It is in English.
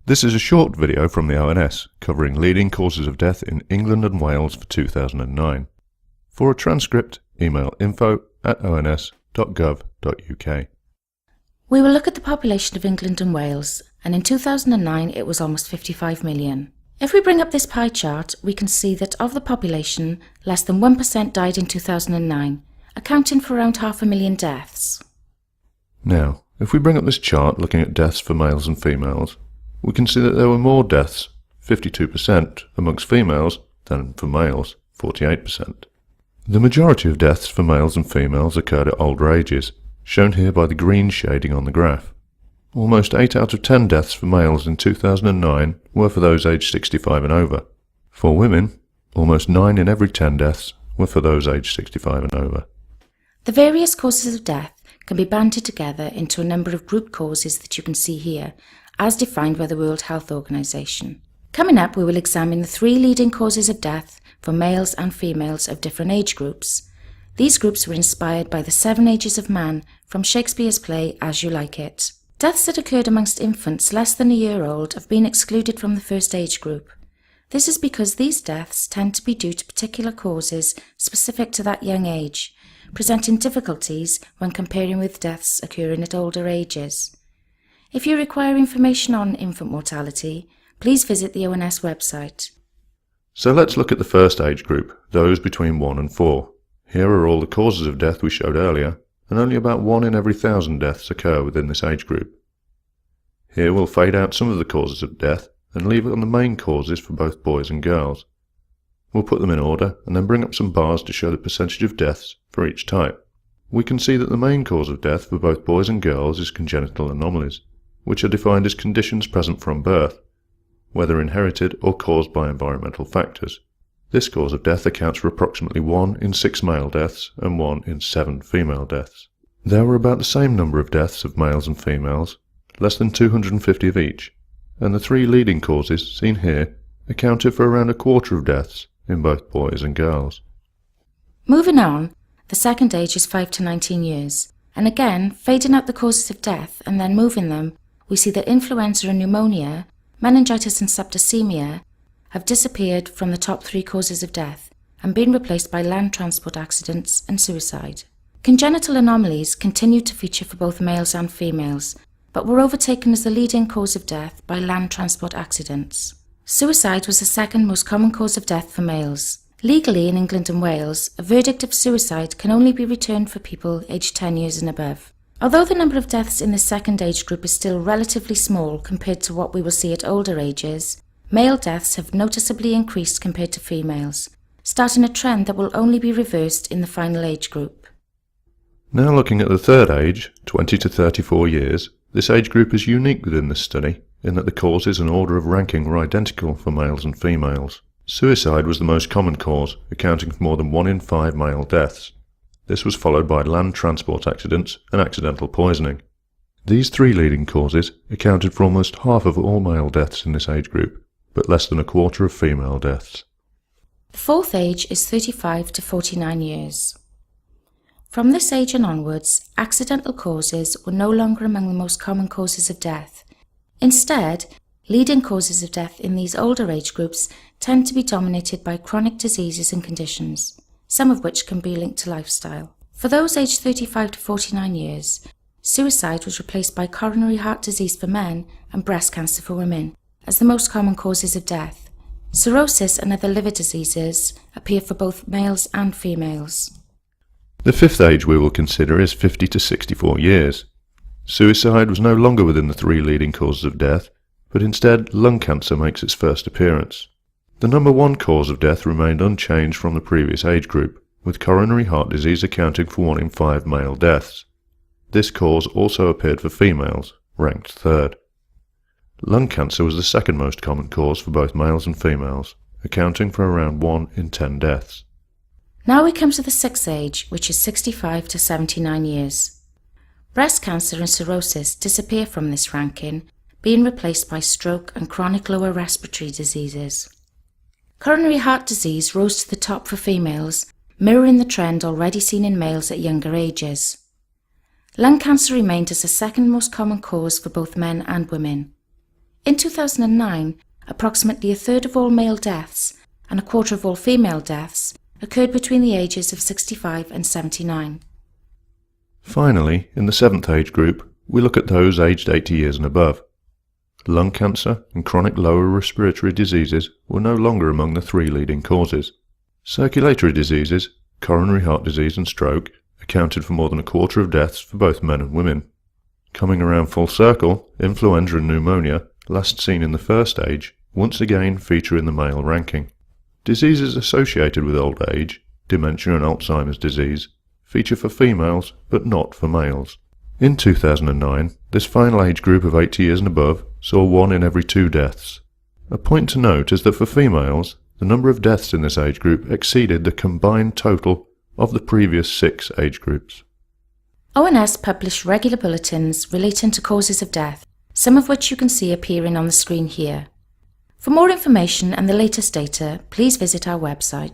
This is a short video from the ONS covering leading causes of death in England and Wales for 2009. For a transcript, email info@ons.gov.uk. We will look at the population of England and Wales, and in 2009 it was almost 55 million. If we bring up this pie chart, we can see that of the population, less than 1% died in 2009, accounting for around 500,000 deaths. Now, if we bring up this chart looking at deaths for males and females, we can see that there were more deaths, 52%, amongst females than for males, 48%. The majority of deaths for males and females occurred at older ages, shown here by the green shading on the graph. Almost 8 out of 10 deaths for males in 2009 were for those aged 65 and over. For women, almost 9 in every 10 deaths were for those aged 65 and over. The various causes of death can be banded together into a number of group causes that you can see here, as defined by the World Health Organization. Coming up, we will examine the 3 leading causes of death for males and females of different age groups. These groups were inspired by the 7 Ages of Man from Shakespeare's play As You Like It. Deaths that occurred amongst infants less than a year old have been excluded from the first age group. This is because these deaths tend to be due to particular causes specific to that young age, presenting difficulties when comparing with deaths occurring at older ages. If you require information on infant mortality, please visit the ONS website. So let's look at the first age group, those between 1 and 4. Here are all the causes of death we showed earlier, and only about 1 in every 1,000 deaths occur within this age group. Here we'll fade out some of the causes of death and leave it on the main causes for both boys and girls. We'll put them in order and then bring up some bars to show the percentage of deaths for each type. We can see that the main cause of death for both boys and girls is congenital anomalies, which are defined as conditions present from birth, whether inherited or caused by environmental factors. This cause of death accounts for approximately 1 in 6 male deaths and 1 in 7 female deaths. There were about the same number of deaths of males and females, less than 250 of each, and the 3 leading causes seen here accounted for around a quarter of deaths in both boys and girls. Moving on, the second age is 5 to 19 years, and again, fading out the causes of death and then moving them, we see that influenza and pneumonia, meningitis and septicemia have disappeared from the top 3 causes of death and been replaced by land transport accidents and suicide. Congenital anomalies continued to feature for both males and females, but were overtaken as the leading cause of death by land transport accidents. Suicide was the second most common cause of death for males. Legally in England and Wales, a verdict of suicide can only be returned for people aged 10 years and above. Although the number of deaths in the second age group is still relatively small compared to what we will see at older ages, male deaths have noticeably increased compared to females, starting a trend that will only be reversed in the final age group. Now looking at the third age, 20 to 34 years, this age group is unique within this study in that the causes and order of ranking were identical for males and females. Suicide was the most common cause, accounting for more than 1 in 5 male deaths. This was followed by land transport accidents and accidental poisoning. These 3 leading causes accounted for almost half of all male deaths in this age group, but less than a quarter of female deaths. The fourth age is 35 to 49 years. From this age and onwards, accidental causes were no longer among the most common causes of death. Instead, leading causes of death in these older age groups tend to be dominated by chronic diseases and conditions, some of which can be linked to lifestyle. For those aged 35 to 49 years, suicide was replaced by coronary heart disease for men and breast cancer for women as the most common causes of death. Cirrhosis and other liver diseases appear for both males and females. The fifth age we will consider is 50 to 64 years. Suicide was no longer within the 3 leading causes of death, but instead lung cancer makes its first appearance. The number 1 cause of death remained unchanged from the previous age group, with coronary heart disease accounting for 1 in 5 male deaths. This cause also appeared for females, ranked 3rd. Lung cancer was the second most common cause for both males and females, accounting for around 1 in 10 deaths. Now we come to the sixth age, which is 65 to 79 years. Breast cancer and cirrhosis disappear from this ranking, being replaced by stroke and chronic lower respiratory diseases. Coronary heart disease rose to the top for females, mirroring the trend already seen in males at younger ages. Lung cancer remained as the second most common cause for both men and women. In 2009, approximately a third of all male deaths and a quarter of all female deaths occurred between the ages of 65 and 79. Finally, in the seventh age group, we look at those aged 80 years and above. Lung cancer and chronic lower respiratory diseases were no longer among the three leading causes. Circulatory diseases, coronary heart disease and stroke, accounted for more than a quarter of deaths for both men and women. Coming around full circle, influenza and pneumonia, last seen in the first age, once again feature in the male ranking. Diseases associated with old age, dementia and Alzheimer's disease, feature for females but not for males. In 2009, this final age group of 80 years and above saw 1 in every 2 deaths. A point to note is that for females, the number of deaths in this age group exceeded the combined total of the previous 6 age groups. ONS publish regular bulletins relating to causes of death, some of which you can see appearing on the screen here. For more information and the latest data, please visit our website.